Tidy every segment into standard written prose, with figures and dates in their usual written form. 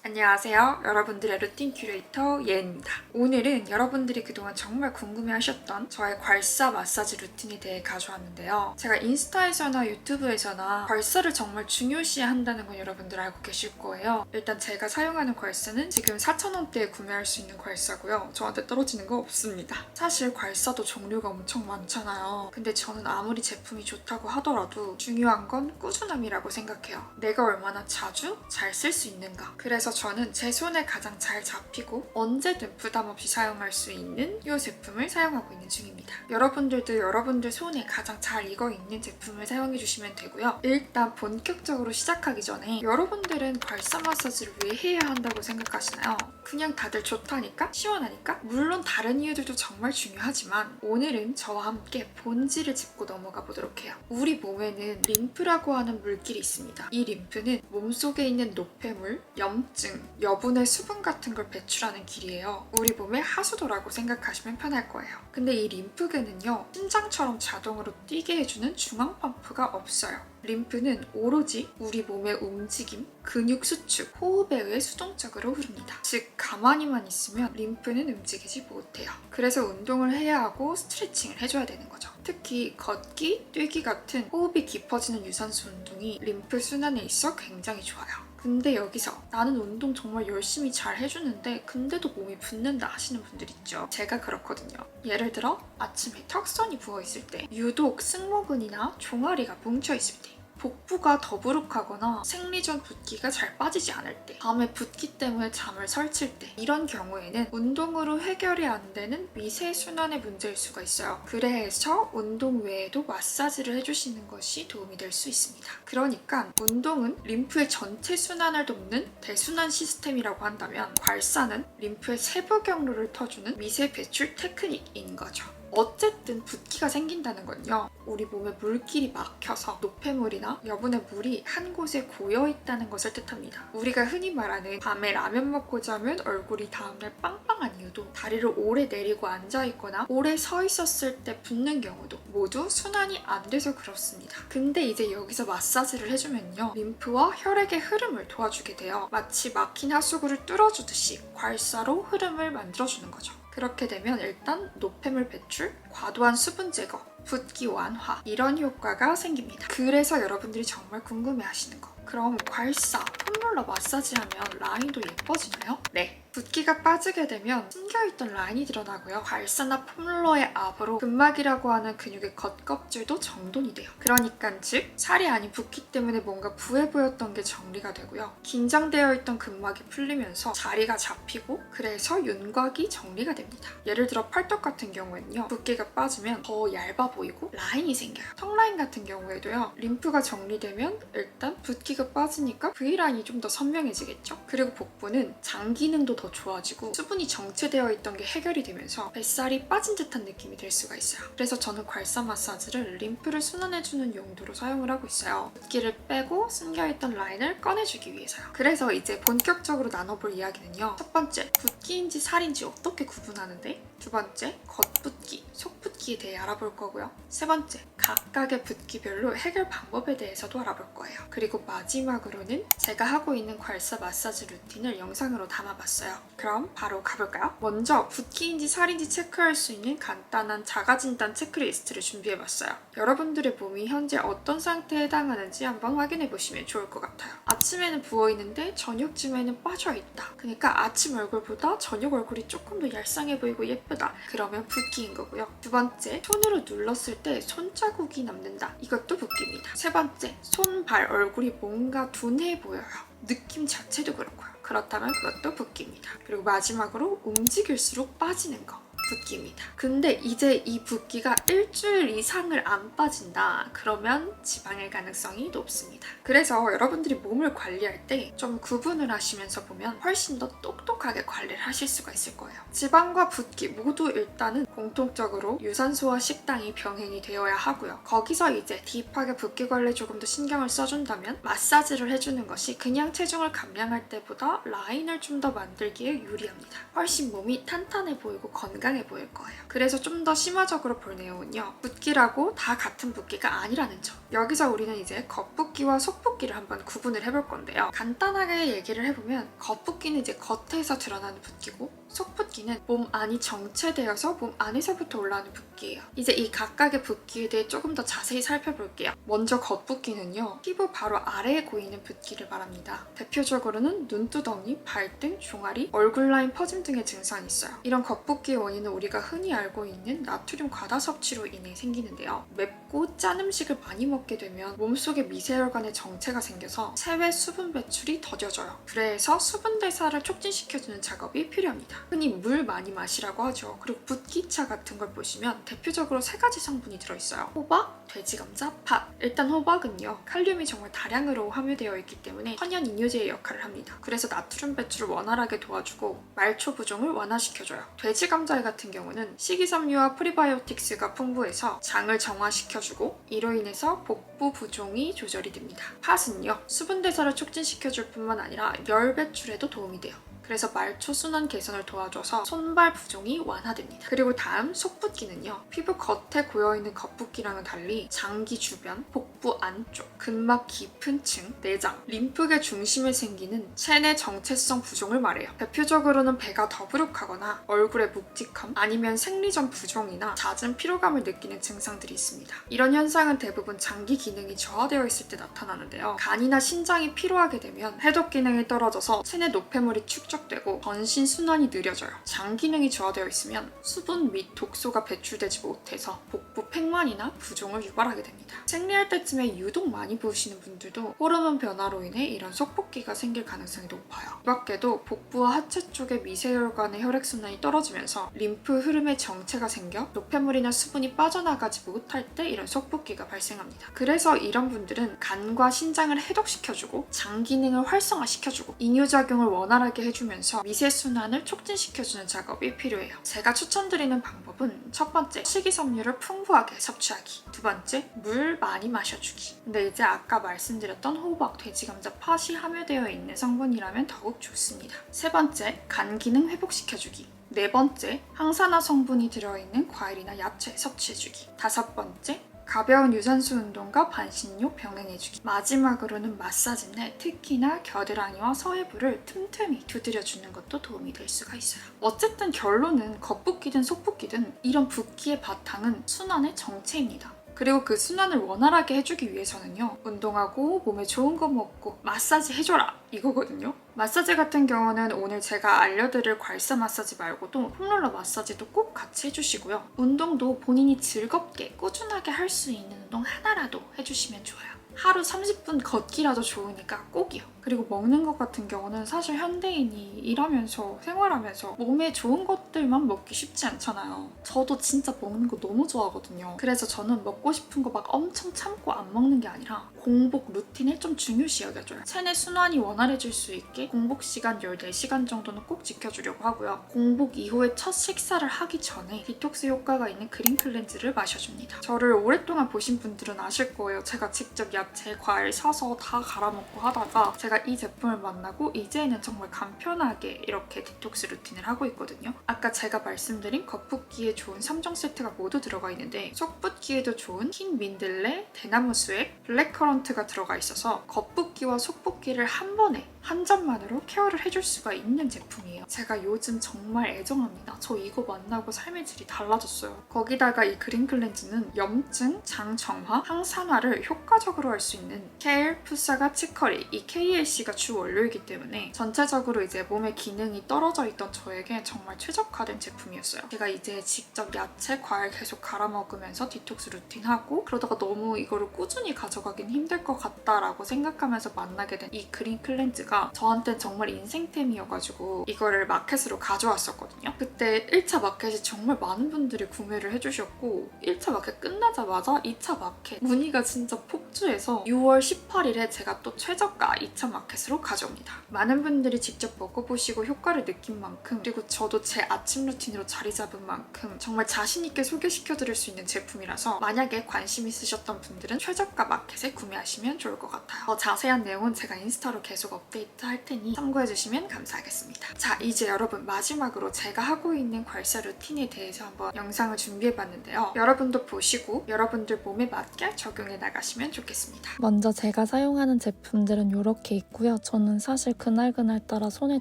안녕하세요. 여러분들의 루틴 큐레이터 예은입니다. 오늘은 여러분들이 그동안 정말 궁금해하셨던 저의 괄사 마사지 루틴에 대해 가져왔는데요. 제가 인스타에서나 유튜브에서나 괄사를 정말 중요시한다는 건 여러분들 알고 계실 거예요. 일단 제가 사용하는 괄사는 지금 4,000원대에 구매할 수 있는 괄사고요. 저한테 떨어지는 거 없습니다. 사실 괄사도 종류가 엄청 많잖아요. 근데 저는 아무리 제품이 좋다고 하더라도 중요한 건 꾸준함이라고 생각해요. 내가 얼마나 자주 잘 쓸 수 있는가. 그래서 저는 제 손에 가장 잘 잡히고 언제든 부담 없이 사용할 수 있는 이 제품을 사용하고 있는 중입니다. 여러분들도 여러분들 손에 가장 잘 익어있는 제품을 사용해 주시면 되고요. 일단 본격적으로 시작하기 전에 여러분들은 괄사 마사지를 왜 해야 한다고 생각하시나요? 그냥 다들 좋다니까? 시원하니까? 물론 다른 이유들도 정말 중요하지만 오늘은 저와 함께 본질을 짚고 넘어가 보도록 해요. 우리 몸에는 림프라고 하는 물질이 있습니다. 이 림프는 몸속에 있는 노폐물, 염증, 여분의 수분 같은 걸 배출하는 길이에요. 우리 몸의 하수도라고 생각하시면 편할 거예요. 근데 이 림프계는요, 심장처럼 자동으로 뛰게 해주는 중앙 펌프가 없어요. 림프는 오로지 우리 몸의 움직임, 근육 수축, 호흡에 의해 수동적으로 흐릅니다. 즉, 가만히만 있으면 림프는 움직이지 못해요. 그래서 운동을 해야 하고 스트레칭을 해줘야 되는 거죠. 특히 걷기, 뛰기 같은 호흡이 깊어지는 유산소 운동이 림프 순환에 있어 굉장히 좋아요. 근데 여기서 나는 운동 정말 열심히 잘 해주는데 근데도 몸이 붓는다 하시는 분들 있죠. 제가 그렇거든요. 예를 들어 아침에 턱선이 부어있을 때, 유독 승모근이나 종아리가 뭉쳐있을 때, 복부가 더부룩하거나 생리전 붓기가 잘 빠지지 않을 때, 밤에 붓기 때문에 잠을 설칠 때, 이런 경우에는 운동으로 해결이 안 되는 미세순환의 문제일 수가 있어요. 그래서 운동 외에도 마사지를 해주시는 것이 도움이 될 수 있습니다. 그러니까 운동은 림프의 전체 순환을 돕는 대순환 시스템이라고 한다면 괄사는 림프의 세부 경로를 터주는 미세 배출 테크닉인 거죠. 어쨌든 붓기가 생긴다는 건요, 우리 몸에 물길이 막혀서 노폐물이나 여분의 물이 한 곳에 고여있다는 것을 뜻합니다. 우리가 흔히 말하는 밤에 라면 먹고 자면 얼굴이 다음날 빵빵한 이유도 다리를 오래 내리고 앉아있거나 오래 서 있었을 때 붓는 경우도 모두 순환이 안 돼서 그렇습니다. 근데 이제 여기서 마사지를 해주면요, 림프와 혈액의 흐름을 도와주게 돼요. 마치 막힌 하수구를 뚫어주듯이 괄사로 흐름을 만들어주는 거죠. 그렇게 되면 일단 노폐물 배출, 과도한 수분 제거, 붓기 완화, 이런 효과가 생깁니다. 그래서 여러분들이 정말 궁금해하시는 거, 그럼 괄사, 폼롤러 마사지하면 라인도 예뻐지나요? 네. 붓기가 빠지게 되면 숨겨있던 라인이 드러나고요. 괄사나 폼롤러의 압으로 근막이라고 하는 근육의 겉껍질도 정돈이 돼요. 그러니까 즉, 살이 아닌 붓기 때문에 뭔가 부해 보였던 게 정리가 되고요. 긴장되어 있던 근막이 풀리면서 자리가 잡히고, 그래서 윤곽이 정리가 됩니다. 예를 들어 팔뚝 같은 경우에는요, 붓기가 빠지면 더 얇아 보이고 라인이 생겨요. 턱라인 같은 경우에도요, 림프가 정리되면 일단 붓기가 빠지니까 V라인이 좀 더 선명해지겠죠? 그리고 복부는 장 기능도 더 좋아지고 수분이 정체되어 있던 게 해결이 되면서 뱃살이 빠진 듯한 느낌이 들 수가 있어요. 그래서 저는 괄사 마사지를 림프를 순환해주는 용도로 사용을 하고 있어요. 붓기를 빼고 숨겨있던 라인을 꺼내주기 위해서요. 그래서 이제 본격적으로 나눠볼 이야기는요, 첫 번째, 붓기인지 살인지 어떻게 구분하는데? 두 번째, 겉붓기, 속붓기에 대해 알아볼 거고요. 세 번째, 각각의 붓기별로 해결 방법에 대해서도 알아볼 거예요. 그리고 마지막으로는 제가 하고 있는 괄사 마사지 루틴을 영상으로 담아봤어요. 그럼 바로 가볼까요? 먼저 붓기인지 살인지 체크할 수 있는 간단한 자가진단 체크리스트를 준비해봤어요. 여러분들의 몸이 현재 어떤 상태에 해당하는지 한번 확인해보시면 좋을 것 같아요. 아침에는 부어있는데 저녁쯤에는 빠져있다. 그러니까 아침 얼굴보다 저녁 얼굴이 조금 더 얄쌍해 보이고 예쁘다. 그러면 붓기인 거고요. 두 번째, 손으로 눌렀을 때 손자국이 남는다. 이것도 붓기입니다. 세 번째, 손, 발, 얼굴이 뭔가 둔해 보여요. 느낌 자체도 그렇고요. 그렇다면 그것도 붓기입니다. 그리고 마지막으로 움직일수록 빠지는 거. 붓기입니다. 근데 이제 이 붓기가 일주일 이상을 안 빠진다. 그러면 지방일 가능성이 높습니다. 그래서 여러분들이 몸을 관리할 때 좀 구분을 하시면서 보면 훨씬 더 똑똑한 완벽하게 관리를 하실 수가 있을 거예요. 지방과 붓기 모두 일단은 공통적으로 유산소와 식단이 병행이 되어야 하고요. 거기서 이제 딥하게 붓기 관리에 조금 더 신경을 써준다면 마사지를 해주는 것이 그냥 체중을 감량할 때보다 라인을 좀 더 만들기에 유리합니다. 훨씬 몸이 탄탄해 보이고 건강해 보일 거예요. 그래서 좀 더 심화적으로 볼 내용은요. 붓기라고 다 같은 붓기가 아니라는 점. 여기서 우리는 이제 겉붓기와 속붓기를 한번 구분을 해볼 건데요. 간단하게 얘기를 해보면 겉붓기는 이제 겉에서 드러나는 붓기고 속붓기는 몸 안이 정체되어서 몸 안에서부터 올라오는 붓기예요. 이제 이 각각의 붓기에 대해 조금 더 자세히 살펴볼게요. 먼저 겉붓기는요. 피부 바로 아래에 고이는 붓기를 말합니다. 대표적으로는 눈두덩이, 발등, 종아리, 얼굴 라인 퍼짐 등의 증상이 있어요. 이런 겉붓기의 원인은 우리가 흔히 알고 있는 나트륨 과다 섭취로 인해 생기는데요. 맵고 짠 음식을 많이 먹게 되면 몸속에 미세혈관에 정체가 생겨서 체외 수분 배출이 더뎌져요. 그래서 수분 대사를 촉진시켜주는 작업이 필요합니다. 흔히 물 많이 마시라고 하죠. 그리고 붓기차 같은 걸 보시면 대표적으로 3가지 성분이 들어있어요. 호박, 돼지감자, 팥. 일단 호박은요. 칼륨이 정말 다량으로 함유되어 있기 때문에 천연 이뇨제의 역할을 합니다. 그래서 나트륨 배출을 원활하게 도와주고 말초 부종을 완화시켜줘요. 돼지감자 같은 경우는 식이섬유와 프리바이오틱스가 풍부해서 장을 정화시켜주고 이로 인해서 복부 부종이 조절이 됩니다. 팥은요. 수분 대사를 촉진시켜줄 뿐만 아니라 열 배출에도 도움이 돼요. 그래서 말초 순환 개선을 도와줘서 손발 부종이 완화됩니다. 그리고 다음 속붓기는요. 피부 겉에 고여있는 겉붓기랑은 달리 장기 주변, 복부 안쪽, 근막 깊은 층, 내장, 림프계 중심에 생기는 체내 정체성 부종을 말해요. 대표적으로는 배가 더부룩하거나 얼굴에 묵직함, 아니면 생리전 부종이나 잦은 피로감을 느끼는 증상들이 있습니다. 이런 현상은 대부분 장기 기능이 저하되어 있을 때 나타나는데요. 간이나 신장이 피로하게 되면 해독 기능이 떨어져서 체내 노폐물이 축적되고 전신 순환이 느려져요. 장 기능이 저하되어 있으면 수분 및 독소가 배출되지 못해서 복부 팽만이나 부종을 유발하게 됩니다. 생리할 때쯤에 유독 많이 부으시는 분들도 호르몬 변화로 인해 이런 속붓기가 생길 가능성이 높아요. 이 밖에도 복부와 하체 쪽의 미세혈관의 혈액순환이 떨어지면서 림프 흐름에 정체가 생겨 노폐물이나 수분이 빠져나가지 못할 때 이런 속붓기가 발생합니다. 그래서 이런 분들은 간과 신장을 해독시켜주고 장 기능을 활성화시켜주고 이뇨작용을 원활하게 해주면서 미세순환을 촉진시켜주는 작업이 필요해요. 제가 추천드리는 방법은 첫 번째, 식이섬유를 풍부하게 섭취하기. 두 번째, 물 많이 마셔주기. 근데 이제 아까 말씀드렸던 호박, 돼지감자, 팥이 함유되어 있는 성분이라면 더욱 좋습니다. 세 번째, 간 기능 회복시켜주기. 네 번째, 항산화 성분이 들어있는 과일이나 야채 섭취해주기. 다섯 번째, 가벼운 유산소 운동과 반신욕 병행해주기. 마지막으로는 마사지인데 특히나 겨드랑이와 서해부를 틈틈이 두드려주는 것도 도움이 될 수가 있어요. 어쨌든 결론은 겉붓기든 속붓기든 이런 붓기의 바탕은 순환의 정체입니다. 그리고 그 순환을 원활하게 해주기 위해서는요. 운동하고 몸에 좋은 거 먹고 마사지 해줘라 이거거든요. 마사지 같은 경우는 오늘 제가 알려드릴 괄사 마사지 말고도 폼롤러 마사지도 꼭 같이 해주시고요. 운동도 본인이 즐겁게 꾸준하게 할 수 있는 운동 하나라도 해주시면 좋아요. 하루 30분 걷기라도 좋으니까 꼭이요. 그리고 먹는 것 같은 경우는 사실 현대인이 일하면서 생활하면서 몸에 좋은 것들만 먹기 쉽지 않잖아요. 저도 진짜 먹는 거 너무 좋아하거든요. 그래서 저는 먹고 싶은 거 막 엄청 참고 안 먹는 게 아니라 공복 루틴을 좀 중요시 여겨줘요. 체내 순환이 원활해질 수 있게 공복 시간 14시간 정도는 꼭 지켜주려고 하고요. 공복 이후에 첫 식사를 하기 전에 디톡스 효과가 있는 그린 클렌즈를 마셔줍니다. 저를 오랫동안 보신 분들은 아실 거예요. 제가 직접 야채, 과일 사서 다 갈아먹고 하다가 제가 이 제품을 만나고 이제는 정말 간편하게 이렇게 디톡스 루틴을 하고 있거든요. 아까 제가 말씀드린 겉붓기에 좋은 3종 세트가 모두 들어가 있는데 속붓기에도 좋은 흰 민들레, 대나무 수액, 블랙커런트가 들어가 있어서 겉붓기와 속붓기를 한 번에 한 잔만으로 케어를 해줄 수가 있는 제품이에요. 제가 요즘 정말 애정합니다. 저 이거 만나고 삶의 질이 달라졌어요. 거기다가 이 그린 클렌즈는 염증, 장 정화, 항산화를 효과적으로 할 수 있는 케일, 푸사가, 치커리 이 KLC가 주 원료이기 때문에 전체적으로 이제 몸의 기능이 떨어져 있던 저에게 정말 최적화된 제품이었어요. 제가 이제 직접 야채, 과일 계속 갈아 먹으면서 디톡스 루틴하고 그러다가 너무 이거를 꾸준히 가져가긴 힘들 것 같다라고 생각하면서 만나게 된 이 그린 클렌즈가 마사지가 저한테 정말 인생템이어가지고 이거를 마켓으로 가져왔었거든요. 그때 1차 마켓이 정말 많은 분들이 구매를 해주셨고 1차 마켓 끝나자마자 2차 마켓 문의가 진짜 폭주해서 6월 18일에 제가 또 최저가 2차 마켓으로 가져옵니다. 많은 분들이 직접 먹어보시고 효과를 느낀 만큼 그리고 저도 제 아침 루틴으로 자리 잡은 만큼 정말 자신있게 소개시켜드릴 수 있는 제품이라서 만약에 관심 있으셨던 분들은 최저가 마켓에 구매하시면 좋을 것 같아요. 더 자세한 내용은 제가 인스타로 계속 업데이트 할 테니 참고해주시면 감사하겠습니다. 자, 이제 여러분 마지막으로 제가 하고 있는 괄사 루틴에 대해서 한번 영상을 준비해봤는데요. 여러분도 보시고 여러분들 몸에 맞게 적용해 나가시면 좋겠습니다. 먼저 제가 사용하는 제품들은 이렇게 있고요. 저는 사실 그날그날 따라 손에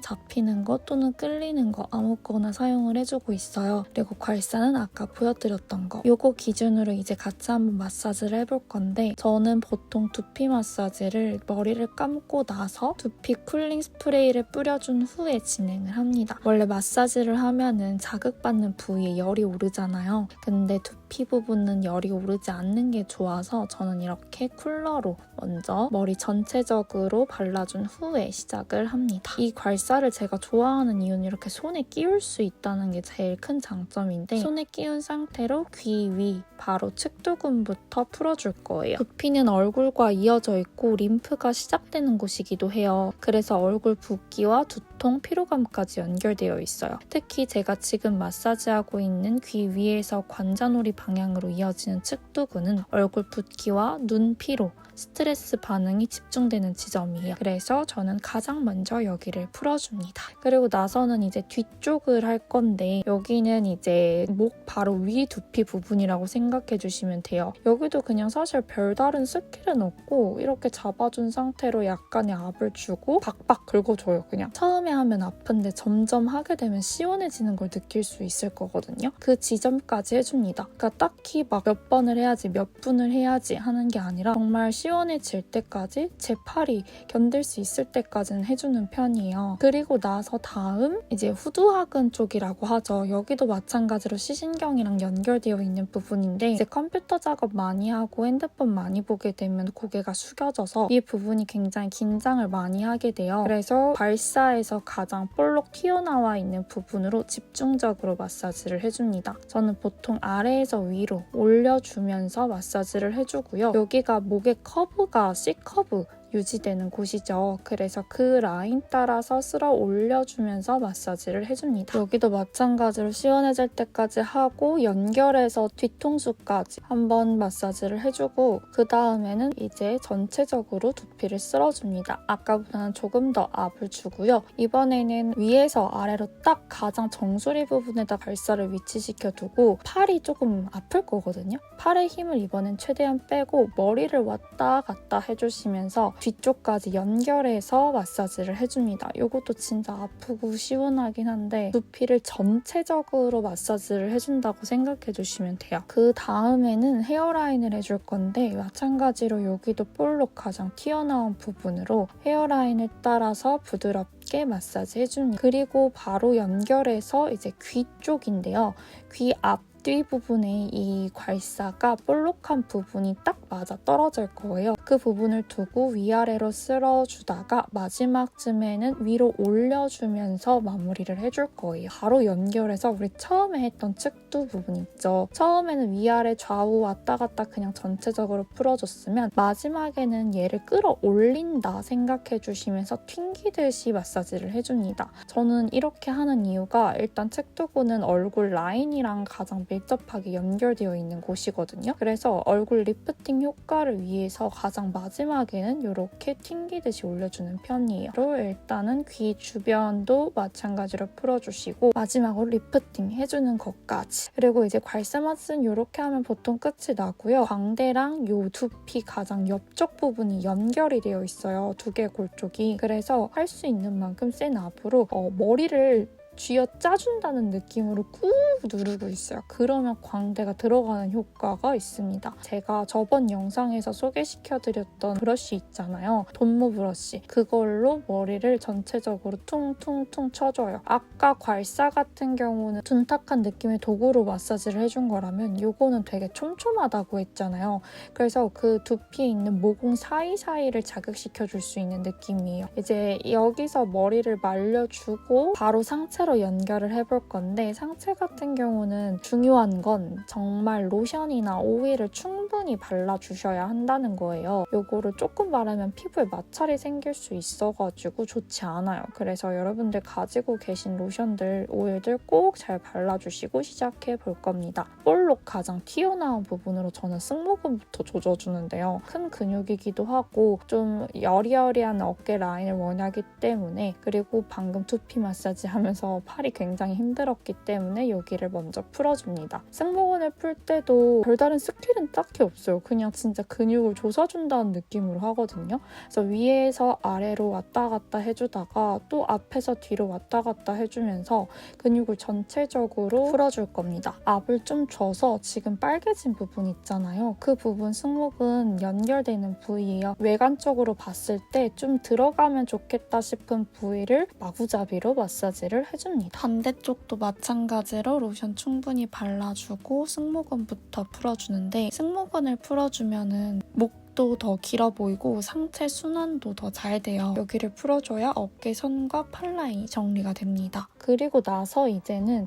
잡히는 거 또는 끌리는 거 아무거나 사용을 해주고 있어요. 그리고 괄사는 아까 보여드렸던 거 요거 기준으로 이제 같이 한번 마사지를 해볼 건데 저는 보통 두피 마사지를 머리를 감고 나서 두피 쿨링 스프레이를 뿌려준 후에 진행을 합니다. 원래 마사지를 하면은 자극받는 부위에 열이 오르잖아요. 근데 두피 부분은 열이 오르지 않는 게 좋아서 저는 이렇게 쿨러로 먼저 머리 전체적으로 발라준 후에 시작을 합니다. 이 괄사를 제가 좋아하는 이유는 이렇게 손에 끼울 수 있다는 게 제일 큰 장점인데 손에 끼운 상태로 귀 위 바로 측두근부터 풀어줄 거예요. 두피는 얼굴과 이어져 있고 림프가 시작되는 곳이기도 해요. 그래서 얼굴 붓기와 두통, 피로감까지 연결되어 있어요. 특히 제가 지금 마사지하고 있는 귀 위에서 관자놀이 방향으로 이어지는 측두근은 얼굴 붓기와 눈 피로, 스트레스 반응이 집중되는 지점이에요. 그래서 저는 가장 먼저 여기를 풀어줍니다. 그리고 나서는 이제 뒤쪽을 할 건데 여기는 이제 목 바로 위 두피 부분이라고 생각해 주시면 돼요. 여기도 그냥 사실 별다른 스킬은 없고 이렇게 잡아준 상태로 약간의 압을 주고 박박 긁어줘요. 그냥 처음에 하면 아픈데 점점 하게 되면 시원해지는 걸 느낄 수 있을 거거든요. 그 지점까지 해줍니다. 그러니까 딱히 막 몇 번을 해야지 몇 분을 해야지 하는 게 아니라 정말 시원해질 때까지 제 팔이 견딜 수 있을 때까지는 해주는 편이에요. 그리고 나서 다음 이제 후두하근 쪽이라고 하죠. 여기도 마찬가지로 시신경이랑 연결되어 있는 부분인데 이제 컴퓨터 작업 많이 하고 핸드폰 많이 보게 되면 고개가 숙여져서 이 부분이 굉장히 긴장을 많이 하게 돼요. 그래서 괄사에서 가장 볼록 튀어나와 있는 부분으로 집중적으로 마사지를 해줍니다. 저는 보통 아래에서 위로 올려주면서 마사지를 해주고요. 여기가 목의 커브가 C커브 유지되는 곳이죠. 그래서 그 라인 따라서 쓸어 올려주면서 마사지를 해줍니다. 여기도 마찬가지로 시원해질 때까지 하고 연결해서 뒤통수까지 한번 마사지를 해주고 그 다음에는 이제 전체적으로 두피를 쓸어줍니다. 아까보다는 조금 더 압을 주고요. 이번에는 위에서 아래로 딱 가장 정수리 부분에다 괄사를 위치시켜두고 팔이 조금 아플 거거든요. 팔의 힘을 이번엔 최대한 빼고 머리를 왔다 갔다 해주시면서 뒤쪽까지 연결해서 마사지를 해줍니다. 이것도 진짜 아프고 시원하긴 한데 두피를 전체적으로 마사지를 해준다고 생각해 주시면 돼요. 그 다음에는 헤어라인을 해줄 건데 마찬가지로 여기도 볼록 가장 튀어나온 부분으로 헤어라인을 따라서 부드럽게 마사지 해줍니다. 그리고 바로 연결해서 이제 귀 쪽인데요. 귀 앞 뒷부분에 이 괄사가 볼록한 부분이 딱 맞아 떨어질 거예요. 그 부분을 두고 위아래로 쓸어주다가 마지막쯤에는 위로 올려주면서 마무리를 해줄 거예요. 바로 연결해서 우리 처음에 했던 측두 부분 있죠. 처음에는 위아래 좌우 왔다 갔다 그냥 전체적으로 풀어줬으면 마지막에는 얘를 끌어올린다 생각해 주시면서 튕기듯이 마사지를 해줍니다. 저는 이렇게 하는 이유가 일단 측두근은 얼굴 라인이랑 가장 밀접하게 연결되어 있는 곳이거든요. 그래서 얼굴 리프팅 효과를 위해서 가장 마지막에는 이렇게 튕기듯이 올려주는 편이에요. 그리고 일단은 귀 주변도 마찬가지로 풀어주시고 마지막으로 리프팅 해주는 것까지. 그리고 이제 괄사맛은 이렇게 하면 보통 끝이 나고요. 광대랑 요 두피 가장 옆쪽 부분이 연결이 되어 있어요. 두개골 쪽이. 그래서 할 수 있는 만큼 센 압으로 머리를 쥐어 짜준다는 느낌으로 꾹 누르고 있어요. 그러면 광대가 들어가는 효과가 있습니다. 제가 저번 영상에서 소개시켜드렸던 브러쉬 있잖아요. 돈모 브러쉬. 그걸로 머리를 전체적으로 퉁퉁퉁 쳐줘요. 아까 괄사 같은 경우는 둔탁한 느낌의 도구로 마사지를 해준 거라면 이거는 되게 촘촘하다고 했잖아요. 그래서 그 두피에 있는 모공 사이사이를 자극시켜줄 수 있는 느낌이에요. 이제 여기서 머리를 말려주고 바로 상체로 연결을 해볼 건데 상체 같은 경우는 중요한 건 정말 로션이나 오일을 충분히 발라주셔야 한다는 거예요. 요거를 조금 바르면 피부에 마찰이 생길 수 있어가지고 좋지 않아요. 그래서 여러분들 가지고 계신 로션들, 오일들 꼭 잘 발라주시고 시작해 볼 겁니다. 볼록 가장 튀어나온 부분으로 저는 승모근부터 조져주는데요. 큰 근육이기도 하고 좀 여리여리한 어깨 라인을 원하기 때문에 그리고 방금 두피 마사지 하면서 팔이 굉장히 힘들었기 때문에 여기를 먼저 풀어줍니다. 승모근을 풀 때도 별다른 스킬은 딱히 없어요. 그냥 진짜 근육을 조사준다는 느낌으로 하거든요. 그래서 위에서 아래로 왔다 갔다 해주다가 또 앞에서 뒤로 왔다 갔다 해주면서 근육을 전체적으로 풀어줄 겁니다. 앞을 좀 줘서 지금 빨개진 부분 있잖아요. 그 부분 승모근 연결되는 부위예요. 외관적으로 봤을 때 좀 들어가면 좋겠다 싶은 부위를 마구잡이로 마사지를 해줍니다. 반대쪽도 마찬가지로 로션 충분히 발라주고 승모근부터 풀어주는데 승모근을 풀어주면은 목도 더 길어 보이고 상체 순환도 더 잘 돼요. 여기를 풀어줘야 어깨선과 팔라인이 정리가 됩니다. 그리고 나서 이제는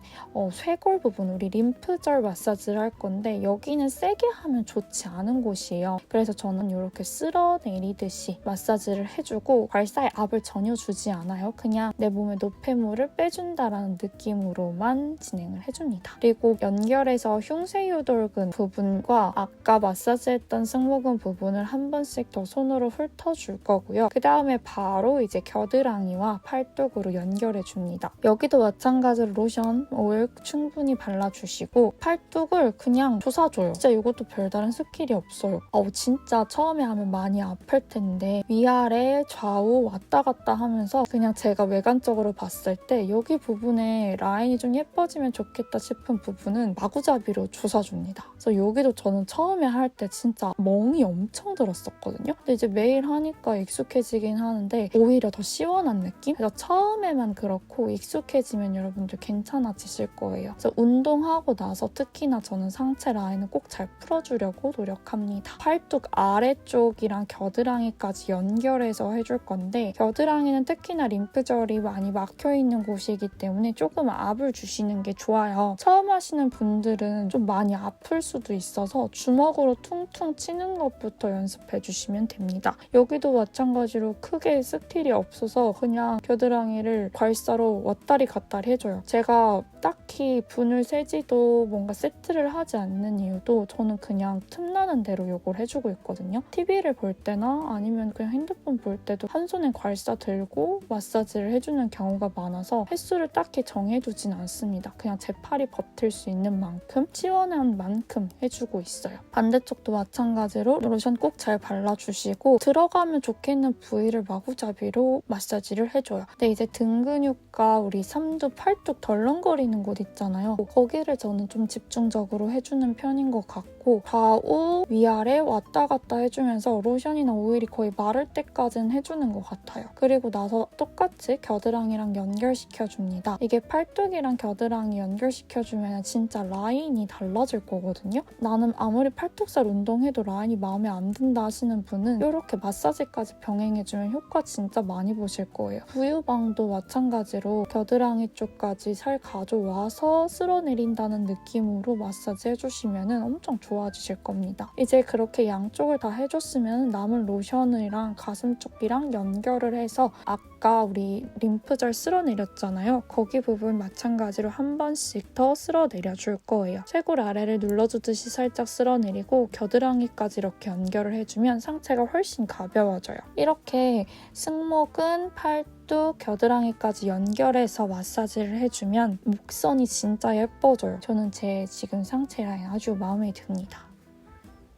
쇄골 부분, 우리 림프절 마사지를 할 건데 여기는 세게 하면 좋지 않은 곳이에요. 그래서 저는 이렇게 쓸어내리듯이 마사지를 해주고 괄사의 압을 전혀 주지 않아요. 그냥 내 몸의 노폐물을 빼준다라는 느낌으로만 진행을 해줍니다. 그리고 연결해서 흉쇄유돌근 부분과 아까 마사지했던 승모근 부분을 한 번씩 더 손으로 훑어줄 거고요. 그 다음에 바로 이제 겨드랑이와 팔뚝으로 연결해줍니다. 여기도 마찬가지로 로션, 오일 충분히 발라주시고 팔뚝을 그냥 조사줘요. 진짜 이것도 별다른 스킬이 없어요. 진짜 처음에 하면 많이 아플 텐데 위아래 좌우 왔다 갔다 하면서 그냥 제가 외관적으로 봤을 때 여기 부분에 라인이 좀 예뻐지면 좋겠다 싶은 부분은 마구잡이로 조사줍니다. 그래서 여기도 저는 처음에 할 때 진짜 멍이 엄청 들었었거든요. 근데 이제 매일 하니까 익숙해지긴 하는데 오히려 더 시원한 느낌? 그래서 처음에만 그렇고 익숙해지면 여러분들 괜찮아지실 거예요. 그래서 운동하고 나서 특히나 저는 상체 라인을 꼭 잘 풀어주려고 노력합니다. 팔뚝 아래쪽이랑 겨드랑이까지 연결해서 해줄 건데 겨드랑이는 특히나 림프절이 많이 막혀있는 곳이기 때문에 조금 압을 주시는 게 좋아요. 처음 하시는 분들은 좀 많이 아플 수도 있어서 주먹으로 퉁퉁 치는 것부터 연습해 주시면 됩니다. 여기도 마찬가지로 크게 스킬이 없어서 그냥 겨드랑이를 괄사로 왔다리 갔다리 해줘요. 제가 딱히 분을 세지도 뭔가 세트를 하지 않는 이유도 저는 그냥 틈나는 대로 이걸 해주고 있거든요. TV를 볼 때나 아니면 그냥 핸드폰 볼 때도 한 손에 괄사 들고 마사지를 해주는 경우가 많아서 횟수를 딱히 정해두진 않습니다. 그냥 제 팔이 버틸 수 있는 만큼 시원한 만큼 해주고 있어요. 반대쪽도 마찬가지로 로션 꼭 잘 발라주시고 들어가면 좋겠는 부위를 마구잡이로 마사지를 해줘요. 근데 이제 등 근육과 우리 삼두, 팔뚝 덜렁거리는 곳 있잖아요. 거기를 저는 좀 집중적으로 해주는 편인 것 같고 좌우, 위아래 왔다 갔다 해주면서 로션이나 오일이 거의 마를 때까지는 해주는 것 같아요. 그리고 나서 똑같이 겨드랑이랑 연결시켜줍니다. 이게 팔뚝이랑 겨드랑이 연결시켜주면 진짜 라인이 달라질 거거든요. 나는 아무리 팔뚝살 운동해도 라인이 마음에 안 든다 하시는 분은 이렇게 마사지까지 병행해주면 효과 진짜 많이 보실 거예요. 부유방도 마찬가지로 겨드랑이 쪽까지 살 가져와서 쓸어내린다는 느낌으로 마사지 해주시면 엄청 좋아지실 겁니다. 이제 그렇게 양쪽을 다 해줬으면 남은 로션이랑 가슴 쪽이랑 연결을 해서 아까 우리 림프절 쓸어내렸잖아요. 거기 부분 마찬가지로 한 번씩 더 쓸어내려줄 거예요. 쇄골 아래를 눌러주듯이 살짝 쓸어내리고 겨드랑이까지 이렇게 연결을 해주면 상체가 훨씬 가벼워져요. 이렇게 승모근, 팔뚝, 겨드랑이까지 연결해서 마사지를 해주면 목선이 진짜 예뻐져요. 저는 제 지금 상체 라인 아주 마음에 듭니다.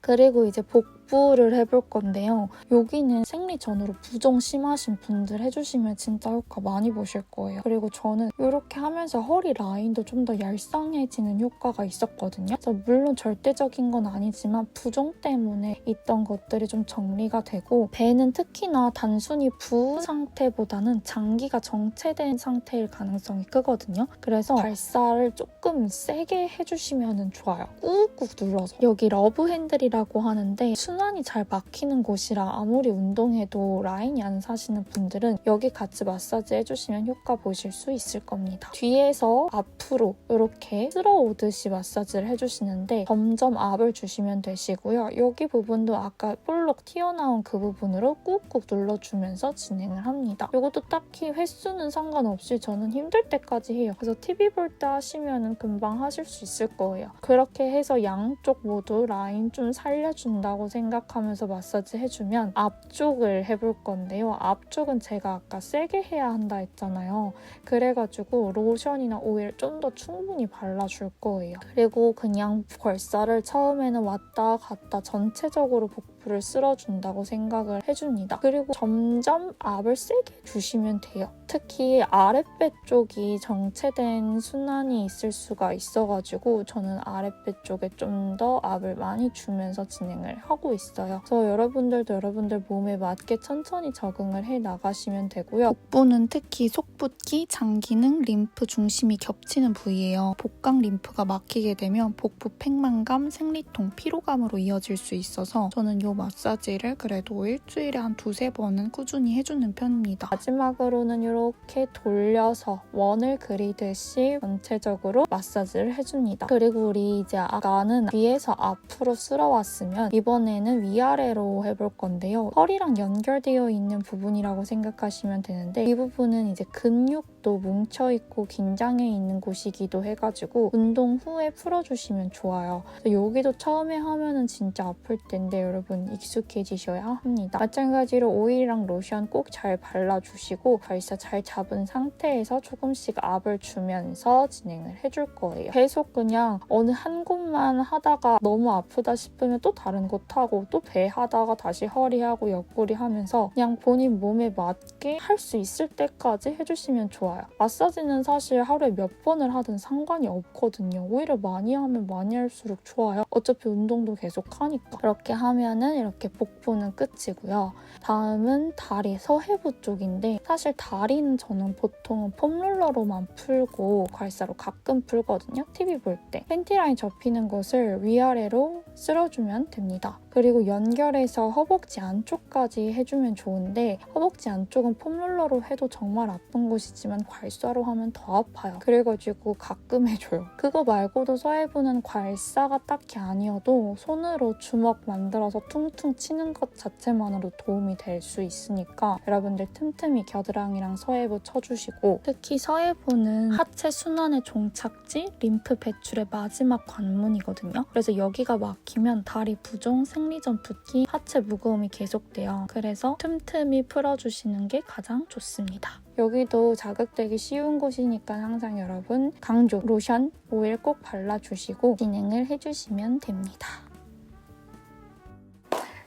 그리고 이제 복 복부를 해볼 건데요. 여기는 생리 전후로 부종 심하신 분들 해주시면 진짜 효과 많이 보실 거예요. 그리고 저는 이렇게 하면서 허리 라인도 좀 더 얄쌍해지는 효과가 있었거든요. 그래서 물론 절대적인 건 아니지만 부종 때문에 있던 것들이 좀 정리가 되고 배는 특히나 단순히 부은 상태보다는 장기가 정체된 상태일 가능성이 크거든요. 그래서 발사를 조금 세게 해주시면 좋아요. 꾹꾹 눌러서. 여기 러브 핸들이라고 하는데 순환이 잘 막히는 곳이라 아무리 운동해도 라인이 안 사시는 분들은 여기 같이 마사지 해주시면 효과 보실 수 있을 겁니다. 뒤에서 앞으로 이렇게 쓸어오듯이 마사지를 해주시는데 점점 압을 주시면 되시고요. 여기 부분도 아까 볼록 튀어나온 그 부분으로 꾹꾹 눌러주면서 진행을 합니다. 이것도 딱히 횟수는 상관없이 저는 힘들 때까지 해요. 그래서 TV 볼 때 하시면 금방 하실 수 있을 거예요. 그렇게 해서 양쪽 모두 라인 좀 살려준다고 생각하면서 마사지 해주면 앞쪽을 해볼 건데요. 앞쪽은 제가 아까 세게 해야 한다 했잖아요. 그래가지고 로션이나 오일 좀 더 충분히 발라줄 거예요. 그리고 그냥 벌사를 처음에는 왔다 갔다 전체적으로 복부를 쓸어준다고 생각을 해줍니다. 그리고 점점 압을 세게 주시면 돼요. 특히 아랫배 쪽이 정체된 순환이 있을 수가 있어가지고 저는 아랫배 쪽에 좀 더 압을 많이 주면서 진행을 하고 있어요. 그래서 여러분들도 여러분들 몸에 맞게 천천히 적응을 해 나가시면 되고요. 복부는 특히 속붓기, 장기능, 림프 중심이 겹치는 부위예요. 복강 림프가 막히게 되면 복부 팽만감, 생리통, 피로감으로 이어질 수 있어서 저는 이 마사지를 그래도 일주일에 한 2-3번은 꾸준히 해주는 편입니다. 마지막으로는 이렇게 돌려서 원을 그리듯이 전체적으로 마사지를 해줍니다. 그리고 우리 이제 아까는 뒤에서 앞으로 쓸어왔으면 이번에는 위아래로 해볼 건데요. 허리랑 연결되어 있는 부분이라고 생각하시면 되는데 이 부분은 이제 근육도 뭉쳐있고 긴장해 있는 곳이기도 해가지고 운동 후에 풀어주시면 좋아요. 여기도 처음에 하면은 진짜 아플 텐데 여러분 익숙해지셔야 합니다. 마찬가지로 오일이랑 로션 꼭 잘 발라주시고 발사 잘 잡은 상태에서 조금씩 압을 주면서 진행을 해줄 거예요. 계속 그냥 어느 한 곳만 하다가 너무 아프다 싶으면 또 다른 곳 하고 또 배 하다가 다시 허리 하고 옆구리 하면서 그냥 본인 몸에 맞게 할 수 있을 때까지 해주시면 좋아요. 마사지는 사실 하루에 몇 번을 하든 상관이 없거든요. 오히려 많이 하면 많이 할수록 좋아요. 어차피 운동도 계속 하니까. 그렇게 하면은 이렇게 복부는 끝이고요. 다음은 다리, 서해부 쪽인데 사실 다리는 저는 보통 폼롤러로만 풀고 괄사로 가끔 풀거든요. TV 볼 때. 팬티 라인 접히는 곳을 위아래로 쓸어주면 됩니다. 그리고 연결해서 허벅지 안쪽까지 해주면 좋은데 허벅지 안쪽은 폼롤러로 해도 정말 아픈 곳이지만 괄사로 하면 더 아파요. 그래가지고 가끔 해줘요. 그거 말고도 서해부는 괄사가 딱히 아니어도 손으로 주먹 만들어서 퉁퉁 치는 것 자체만으로 도움이 될 수 있으니까 여러분들 틈틈이 겨드랑이랑 서해부 쳐주시고 특히 서해부는 하체 순환의 종착지, 림프 배출의 마지막 관문이거든요. 그래서 여기가 막히면 다리 부종, 생리전 붓기, 하체 무거움이 계속돼요. 그래서 틈틈이 풀어주시는 게 가장 좋습니다. 여기도 자극되기 쉬운 곳이니까 항상 여러분 강조, 로션, 오일 꼭 발라주시고 진행을 해주시면 됩니다.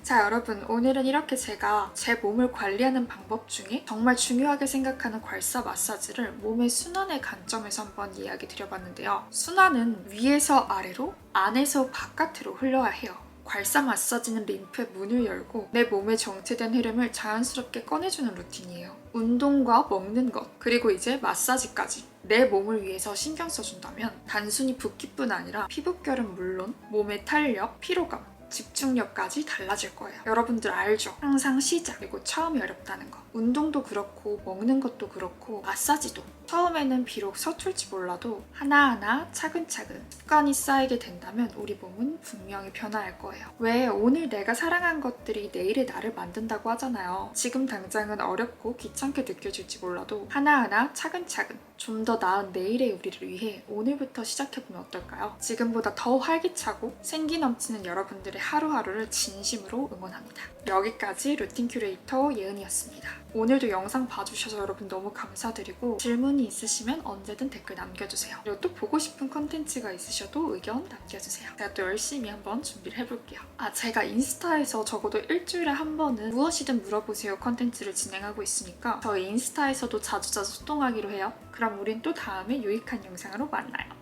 자 여러분, 오늘은 이렇게 제가 제 몸을 관리하는 방법 중에 정말 중요하게 생각하는 괄사 마사지를 몸의 순환의 관점에서 한번 이야기 드려봤는데요. 순환은 위에서 아래로, 안에서 바깥으로 흘러야 해요. 괄사 마사지는 림프의 문을 열고 내 몸의 정체된 흐름을 자연스럽게 꺼내주는 루틴이에요. 운동과 먹는 것, 그리고 이제 마사지까지 내 몸을 위해서 신경 써준다면 단순히 붓기뿐 아니라 피부결은 물론 몸의 탄력, 피로감, 집중력까지 달라질 거예요. 여러분들 알죠? 항상 시작, 그리고 처음이 어렵다는 거. 운동도 그렇고 먹는 것도 그렇고 마사지도 처음에는 비록 서툴지 몰라도 하나하나 차근차근 습관이 쌓이게 된다면 우리 몸은 분명히 변화할 거예요. 왜 오늘 내가 사랑한 것들이 내일의 나를 만든다고 하잖아요. 지금 당장은 어렵고 귀찮게 느껴질지 몰라도 하나하나 차근차근 좀 더 나은 내일의 우리를 위해 오늘부터 시작해보면 어떨까요? 지금보다 더 활기차고 생기 넘치는 여러분들의 하루하루를 진심으로 응원합니다. 여기까지 루틴 큐레이터 예은이었습니다. 오늘도 영상 봐주셔서 여러분 너무 감사드리고 질문이 고민이 있으시면 언제든 댓글 남겨주세요. 그리고 또 보고 싶은 컨텐츠가 있으셔도 의견 남겨주세요. 제가 또 열심히 한번 준비를 해볼게요. 제가 인스타에서 적어도 일주일에 한 번은 무엇이든 물어보세요 컨텐츠를 진행하고 있으니까 저희 인스타에서도 자주자주 소통하기로 해요. 그럼 우린 또 다음에 유익한 영상으로 만나요.